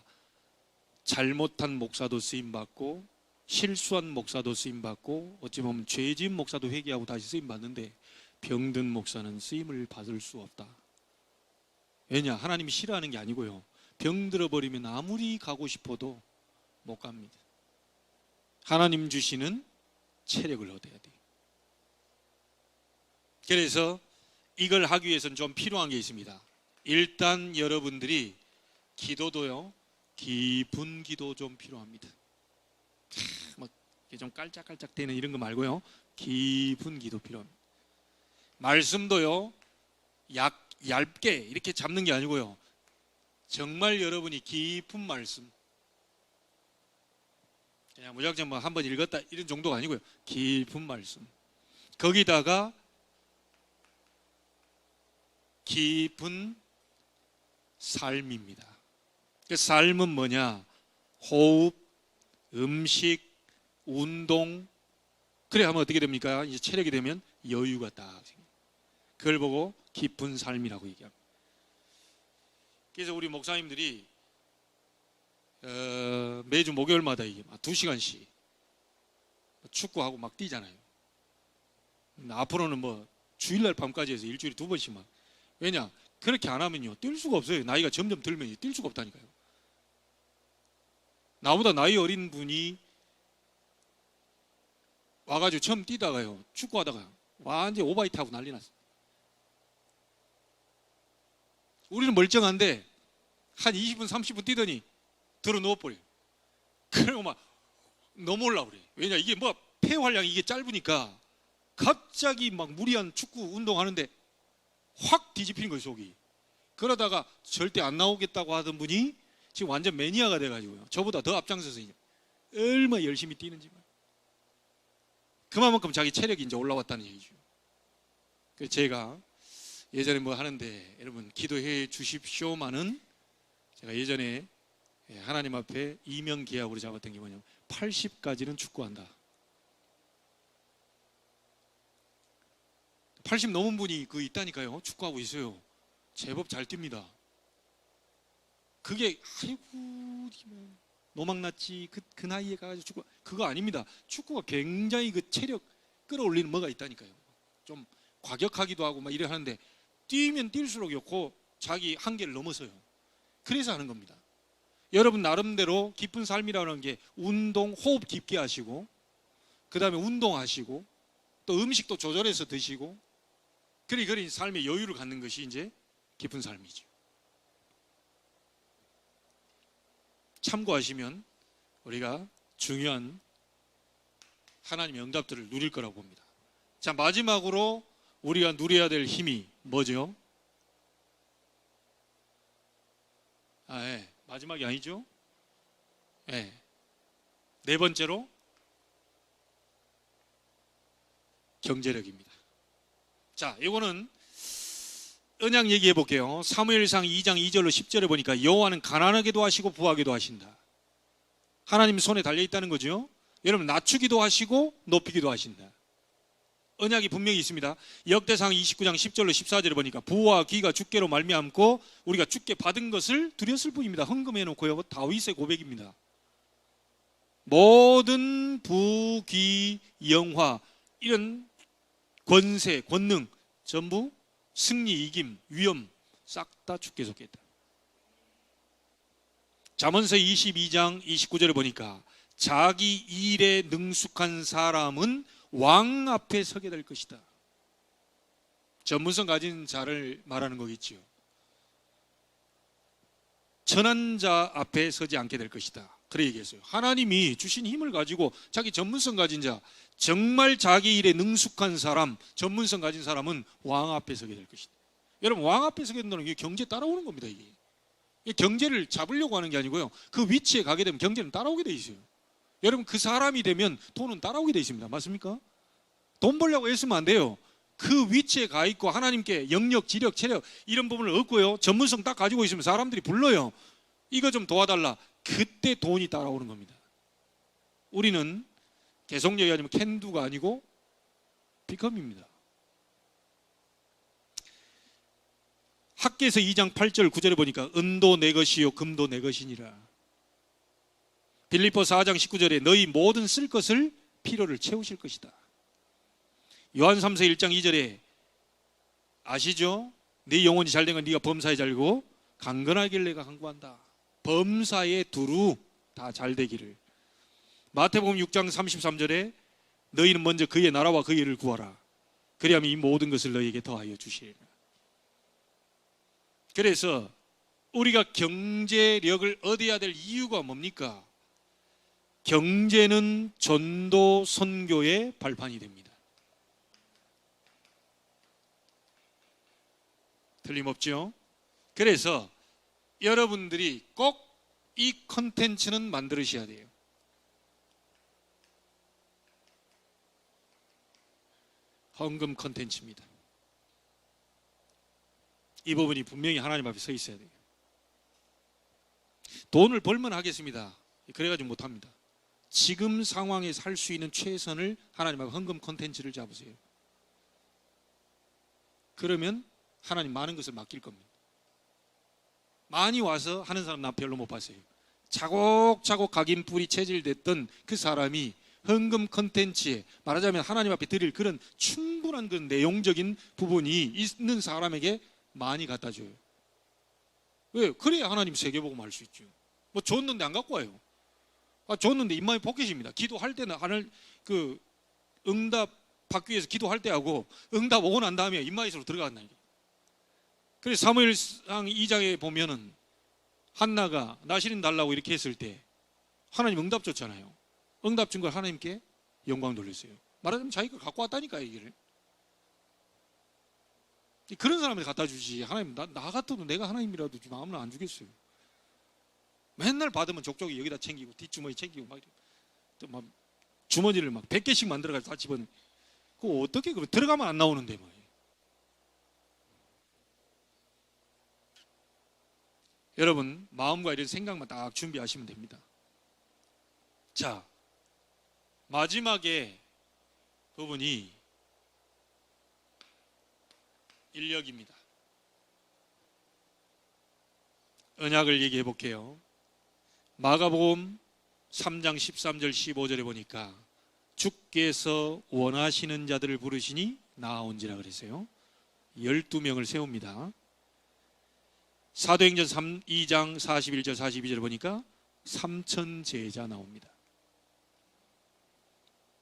잘못한 목사도 쓰임받고, 실수한 목사도 쓰임받고, 어찌 보면 죄 지은 목사도 회개하고 다시 쓰임받는데, 병든 목사는 쓰임을 받을 수 없다. 왜냐? 하나님이 싫어하는 게 아니고요, 병들어 버리면 아무리 가고 싶어도 못 갑니다. 하나님 주시는 체력을 얻어야 돼요. 그래서 이걸 하기 위해서는 좀 필요한 게 있습니다. 일단 여러분들이 기도도요, 깊은 기도 좀 필요합니다. 막 좀 깔짝깔짝 되는 이런 거 말고요, 깊은 기도 필요합니다. 말씀도요, 얇게 이렇게 잡는 게 아니고요, 정말 여러분이 깊은 말씀, 그냥 무작정 뭐 한번 읽었다 이런 정도가 아니고요, 깊은 말씀, 거기다가 깊은 삶입니다. 그 삶은 뭐냐? 호흡, 음식, 운동. 그래 하면 어떻게 됩니까? 이제 체력이 되면 여유가 딱 생깁니다. 그걸 보고 깊은 삶이라고 얘기합니다. 그래서 우리 목사님들이 매주 목요일마다 이게 막 2시간씩 축구하고 막 뛰잖아요. 앞으로는 뭐 주일날 밤까지 해서 일주일에 2번씩 막. 왜냐? 그렇게 안 하면요, 뛸 수가 없어요. 나이가 점점 들면 뛸 수가 없다니까요. 나보다 나이 어린 분이 와가지고 처음 뛰다가요, 축구하다가 완전 오바이트 하고 난리 났어요. 우리는 멀쩡한데 한 20분 30분 뛰더니 들어 누워버려요. 그리고 막 넘어오려고 그래. 왜냐? 이게 뭐 폐활량이 이게 짧으니까 갑자기 막 무리한 축구 운동하는데 확 뒤집히는 거예요, 속이. 그러다가 절대 안 나오겠다고 하던 분이 지금 완전 매니아가 돼가지고요, 저보다 더 앞장서서 이제 얼마나 열심히 뛰는지. 그만큼 자기 체력이 이제 올라왔다는 얘기죠. 그래서 제가 예전에 뭐 하는데, 여러분 기도해 주십시오만은, 제가 예전에 하나님 앞에 이명 계약으로 잡았던 게 뭐냐면 80까지는 축구한다. 80 넘은 분이 그 있다니까요. 축구하고 있어요. 제법 잘 뜁니다. 그게 아이고 노망났지 그 나이에 가가지고 축구, 그거 아닙니다. 축구가 굉장히 그 체력 끌어올리는 뭐가 있다니까요. 좀 과격하기도 하고 막 이래 하는데 뛰면 뛸수록 자기 한계를 넘어서요. 그래서 하는 겁니다. 여러분 나름대로 깊은 삶이라는 게 운동, 호흡 깊게 하시고 그 다음에 운동하시고 또 음식도 조절해서 드시고 그리 삶의 여유를 갖는 것이 이제 깊은 삶이죠. 참고하시면 우리가 중요한 하나님의 응답들을 누릴 거라고 봅니다. 자, 마지막으로 우리가 누려야 될 힘이 뭐죠? 마지막이 아니죠? 네 번째로 경제력입니다. 자, 이거는 언약 얘기해 볼게요. 사무엘상 2장 2절로 10절에 보니까 여호와는 가난하게도 하시고 부하게도 하신다. 하나님 손에 달려 있다는 거죠. 여러분 낮추기도 하시고 높이기도 하신다. 언약이 분명히 있습니다. 역대상 29장 10절로 14절에 보니까 부와 귀가 주께로 말미암고 우리가 주께 받은 것을 드렸을 뿐입니다. 헌금해놓고요. 다윗의 고백입니다. 모든 부, 귀, 영화 이런 권세, 권능 전부 승리, 이김, 위엄 싹 다 주께 속했다. 잠언서 22장 29절에 보니까 자기 일에 능숙한 사람은 왕 앞에 서게 될 것이다. 전문성 가진 자를 말하는 거겠지요. 천한 자 앞에 서지 않게 될 것이다. 그래 얘기했어요. 하나님이 주신 힘을 가지고 자기 전문성 가진 자, 정말 자기 일에 능숙한 사람, 전문성 가진 사람은 왕 앞에 서게 될 것이다. 여러분 왕 앞에 서게 된다는 게 경제 따라오는 겁니다. 이게 경제를 잡으려고 하는 게 아니고요. 그 위치에 가게 되면 경제는 따라오게 돼 있어요. 여러분 그 사람이 되면 돈은 따라오게 돼 있습니다. 맞습니까? 돈 벌려고 애쓰면 안 돼요. 그 위치에 가 있고 하나님께 영역, 지력, 체력 이런 부분을 얻고요. 전문성 딱 가지고 있으면 사람들이 불러요. 이거 좀 도와달라. 그때 돈이 따라오는 겁니다. 우리는 계속 얘기하자면 캔두가 아니고 비컴입니다. 학개서 2장 8절 9절에 보니까 은도 내 것이요 금도 내 것이니라. 빌립보 4장 19절에 너희 모든 쓸 것을 필요를 채우실 것이다. 요한 3서 1장 2절에 아시죠? 네 영혼이 잘된 건 네가 범사에 잘고 강건하길 내가 간구한다. 범사에 두루 다 잘되기를. 마태복음 6장 33절에 너희는 먼저 그의 나라와 그의 일을 구하라. 그리하면 이 모든 것을 너희에게 더하여 주시리라. 그래서 우리가 경제력을 얻어야 될 이유가 뭡니까? 경제는 전도 선교의 발판이 됩니다. 틀림없죠? 그래서 여러분들이 꼭 이 컨텐츠는 만들으셔야 돼요. 헌금 컨텐츠입니다. 이 부분이 분명히 하나님 앞에 서 있어야 돼요. 돈을 벌면 하겠습니다. 그래가지고 못합니다. 지금 상황에 살 수 있는 최선을 하나님 앞에 헌금 컨텐츠를 잡으세요. 그러면 하나님 많은 것을 맡길 겁니다. 많이 와서 하는 사람 나 별로 못 봤어요. 차곡차곡 각인뿔이 체질됐던 그 사람이 헌금 컨텐츠에 말하자면 하나님 앞에 드릴 그런 충분한 그 내용적인 부분이 있는 사람에게 많이 갖다 줘요. 왜? 그래야 하나님 세계복음 할 수 있죠. 뭐 줬는데 안 갖고 와요. 줬는데 입마에 포켓입니다. 기도할 때는 하늘 그 응답 받기 위해서 기도할 때 하고 응답 오고 난 다음에 입마에서 들어간다는 게. 그래서 사무엘상 2장에 보면은 한나가 나시린 달라고 이렇게 했을 때 하나님 응답 줬잖아요. 응답 준 걸 하나님께 영광 돌렸어요. 말하자면 자기가 갖고 왔다니까요, 얘기를. 그런 사람한테 갖다 주지. 하나님 나 같아도 내가 하나님이라도 좀 아무나 안 주겠어요. 맨날 받으면 족족이 여기다 챙기고 뒷주머니 챙기고 막 주머니를 막 100개씩 만들어가지고 다 집어넣어. 그거 어떻게 그럼 들어가면 안 나오는데 뭐. 여러분 마음과 이런 생각만 딱 준비하시면 됩니다. 자, 마지막에 부분이 인력입니다. 언약을 얘기해 볼게요. 마가복음 3장 13절 15절에 보니까 주께서 원하시는 자들을 부르시니 나아온지라 그랬어요. 12명을 세웁니다. 사도행전 2장 41절 42절 보니까 3천 제자 나옵니다.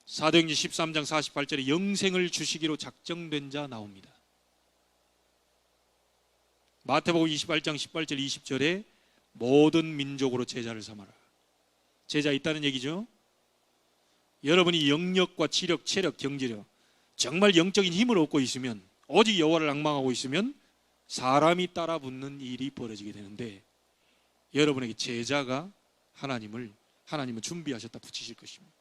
사도행전 13장 48절에 영생을 주시기로 작정된 자 나옵니다. 마태복음 28장 18절 20절에 모든 민족으로 제자를 삼아라. 제자 있다는 얘기죠. 여러분이 영력과 지력, 체력, 경제력, 정말 영적인 힘을 얻고 있으면, 오직 여호와를 앙망하고 있으면 사람이 따라 붙는 일이 벌어지게 되는데, 여러분에게 제자가 하나님은 준비하셨다 붙이실 것입니다.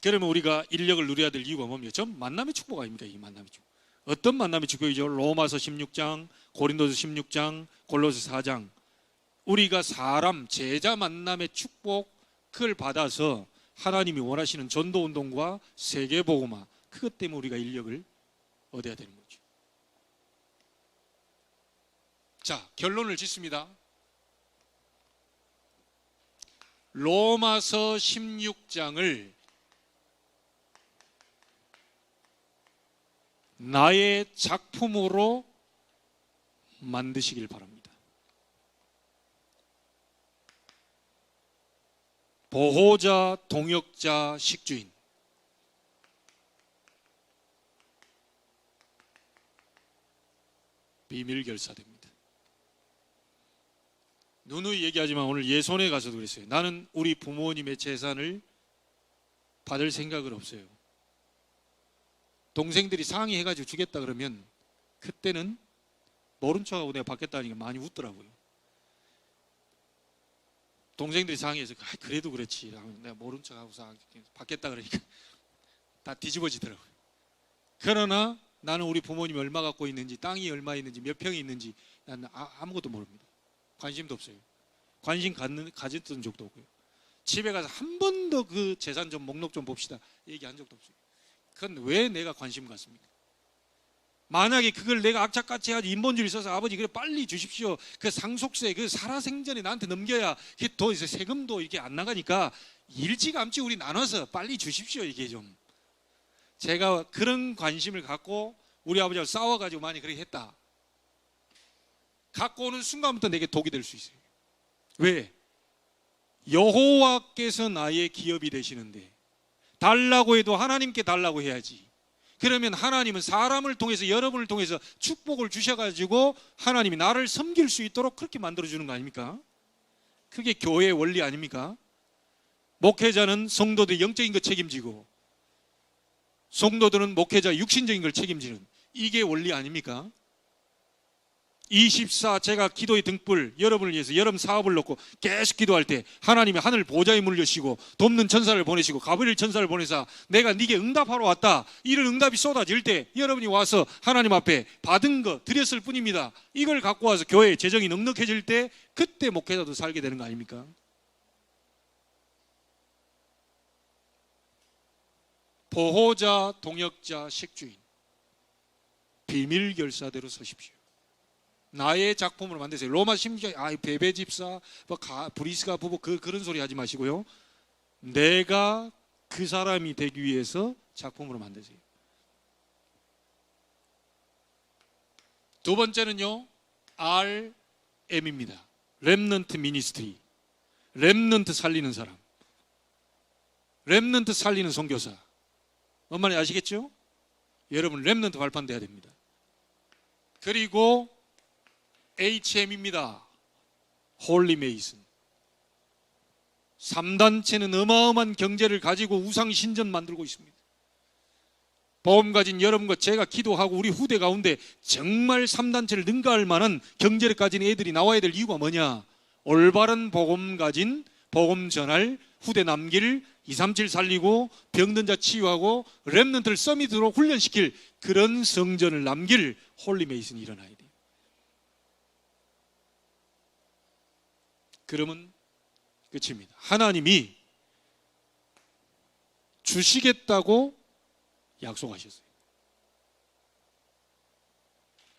그러면 우리가 인력을 누려야 될 이유가 뭡니까? 전 만남의 축복 아닙니까? 이 만남의 축복. 어떤 만남의 축복이죠? 로마서 16장, 고린도서 16장, 골로새 4장. 우리가 사람, 제자 만남의 축복을 받아서 하나님이 원하시는 전도운동과 세계복음화, 그것 때문에 우리가 인력을 얻어야 되는 거죠. 자, 결론을 짓습니다. 로마서 16장을 나의 작품으로 만드시길 바랍니다. 보호자, 동역자, 식주인. 비밀 결사됩니다. 누누이 얘기하지만 오늘 예손에 가서도 그랬어요. 나는 우리 부모님의 재산을 받을 생각은 없어요. 동생들이 상의해가지고 주겠다 그러면 그때는 모른 척하고 내가 받겠다니까 많이 웃더라고요. 동생들이 상의해서 그래도 그렇지, 내가 모른 척하고 받겠다 그러니까 다 뒤집어지더라고요. 그러나 나는 우리 부모님이 얼마 갖고 있는지, 땅이 얼마 있는지, 몇 평이 있는지 나는 아무것도 모릅니다. 관심도 없어요. 관심 가졌던 적도 없고요. 집에 가서 한 번도 그 재산 좀 목록 좀 봅시다 얘기한 적도 없어요. 그건 왜 내가 관심 갖습니까? 만약에 그걸 내가 악착같이 해가지고 인본주의를 써서 아버지 그래 빨리 주십시오, 그 상속세 그 살아생전에 나한테 넘겨야 그게 더 이제 세금도 이렇게 안 나가니까 일찌감치 우리 나눠서 빨리 주십시오, 이게 좀. 제가 그런 관심을 갖고 우리 아버지하고 싸워가지고 많이 그렇게 했다. 갖고 오는 순간부터 내게 독이 될 수 있어요. 왜? 여호와께서 나의 기업이 되시는데 달라고 해도 하나님께 달라고 해야지. 그러면 하나님은 사람을 통해서, 여러분을 통해서 축복을 주셔가지고 하나님이 나를 섬길 수 있도록 그렇게 만들어주는 거 아닙니까? 그게 교회의 원리 아닙니까? 목회자는 성도들 영적인 거 책임지고 성도들은 목회자 육신적인 걸 책임지는, 이게 원리 아닙니까? 24 제가 기도의 등불, 여러분을 위해서 여름 사업을 놓고 계속 기도할 때 하나님이 하늘 보좌에 물려시고 돕는 천사를 보내시고 가브리엘 천사를 보내사 내가 네게 응답하러 왔다, 이런 응답이 쏟아질 때 여러분이 와서 하나님 앞에 받은 거 드렸을 뿐입니다. 이걸 갖고 와서 교회에 재정이 넉넉해질 때 그때 목회자도 살게 되는 거 아닙니까? 보호자, 동역자, 식주인, 비밀 결사대로 서십시오. 나의 작품으로 만드세요. 로마 16장 베베 집사, 브리스가 부부 그런 소리 하지 마시고요. 내가 그 사람이 되기 위해서 작품으로 만드세요. 두 번째는요, RM입니다. 렘넌트 미니스트리. 렘넌트 살리는 사람, 렘넌트 살리는 선교사. 뭔 말인지 아시겠죠? 여러분 렘넌트 발판돼야 됩니다. 그리고 HM입니다. 홀리 메이슨. 3단체는 어마어마한 경제를 가지고 우상신전 만들고 있습니다. 보험 가진 여러분과 제가 기도하고 우리 후대 가운데 정말 3단체를 능가할 만한 경제를 가진 애들이 나와야 될 이유가 뭐냐? 올바른 복음 가진, 복음 전할, 후대 남길, 237 살리고 병든 자 치유하고 렘넌트를 서밋으로 훈련시킬 그런 성전을 남길 홀리 메이슨이 일어나야 돼요. 그러면 끝입니다. 하나님이 주시겠다고 약속하셨어요.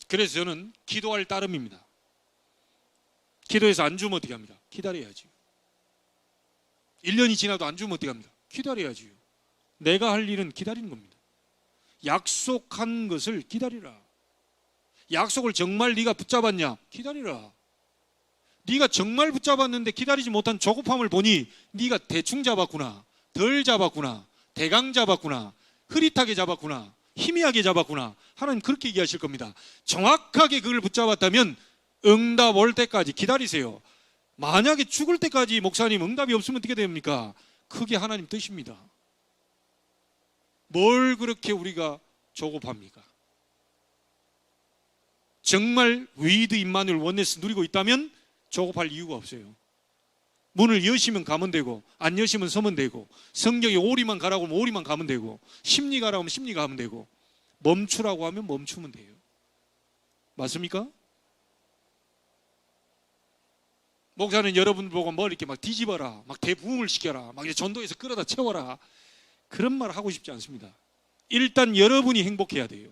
그래서 저는 기도할 따름입니다. 기도해서 안 주면 어떻게 합니까? 기다려야지요. 1년이 지나도 안 주면 어떻게 합니까? 기다려야지요. 내가 할 일은 기다리는 겁니다. 약속한 것을 기다리라. 약속을 정말 네가 붙잡았냐? 기다리라. 네가 정말 붙잡았는데 기다리지 못한 조급함을 보니 네가 대충 잡았구나, 덜 잡았구나, 대강 잡았구나, 흐릿하게 잡았구나, 희미하게 잡았구나. 하나님 그렇게 얘기하실 겁니다. 정확하게 그걸 붙잡았다면 응답 올 때까지 기다리세요. 만약에 죽을 때까지 목사님 응답이 없으면 어떻게 됩니까? 그게 하나님 뜻입니다. 뭘 그렇게 우리가 조급합니까? 정말 위드 임마누엘 원네스 누리고 있다면 조급할 이유가 없어요. 문을 여시면 가면 되고, 안 여시면 서면 되고, 성경에 오리만 가라고 하면 오리만 가면 되고, 심리 가라고 하면 심리 가면 되고, 멈추라고 하면 멈추면 돼요. 맞습니까? 목사는 여러분 보고 뭘 이렇게 막 뒤집어라, 막 대부흥을 시켜라, 막 이제 전도에서 끌어다 채워라, 그런 말 하고 싶지 않습니다. 일단 여러분이 행복해야 돼요.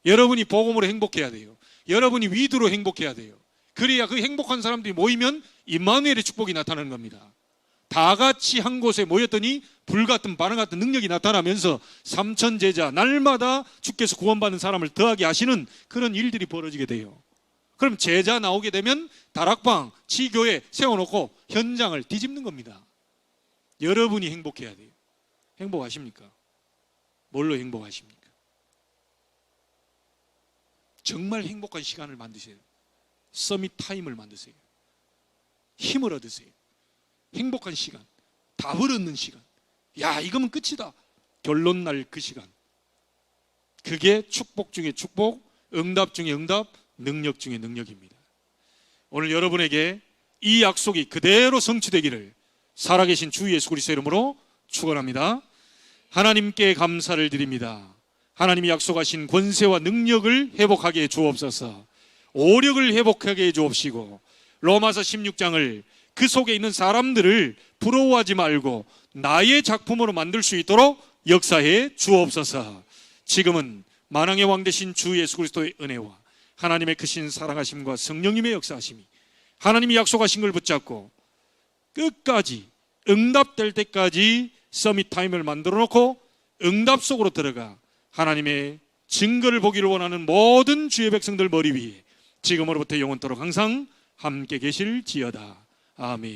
여러분이 복음으로 행복해야 돼요. 여러분이 위드로 행복해야 돼요. 그래야 그 행복한 사람들이 모이면 임마누엘의 축복이 나타나는 겁니다. 다 같이 한 곳에 모였더니 불같은 바람 같은 능력이 나타나면서 3천 제자, 날마다 주께서 구원받는 사람을 더하게 하시는 그런 일들이 벌어지게 돼요. 그럼 제자 나오게 되면 다락방, 지교회 세워놓고 현장을 뒤집는 겁니다. 여러분이 행복해야 돼요. 행복하십니까? 뭘로 행복하십니까? 정말 행복한 시간을 만드세요. 서밋 타임을 만드세요. 힘을 얻으세요. 행복한 시간, 답을 얻는 시간. 야, 이거면 끝이다. 결론 날 그 시간. 그게 축복 중에 축복, 응답 중에 응답, 능력 중에 능력입니다. 오늘 여러분에게 이 약속이 그대로 성취되기를 살아계신 주 예수 그리스도의 이름으로 축원합니다. 하나님께 감사를 드립니다. 하나님이 약속하신 권세와 능력을 회복하게 해 주옵소서. 오력을 회복하게 해 주옵시고, 로마서 16장을 그 속에 있는 사람들을 부러워하지 말고 나의 작품으로 만들 수 있도록 역사해 주옵소서. 지금은 만왕의 왕 되신 주 예수 그리스도의 은혜와 하나님의 크신 사랑하심과 성령님의 역사하심이, 하나님이 약속하신 걸 붙잡고 끝까지 응답될 때까지 서밋 타임을 만들어 놓고 응답 속으로 들어가 하나님의 증거를 보기를 원하는 모든 주의 백성들 머리 위에 지금으로부터 영원토록 항상 함께 계실지어다. 아멘.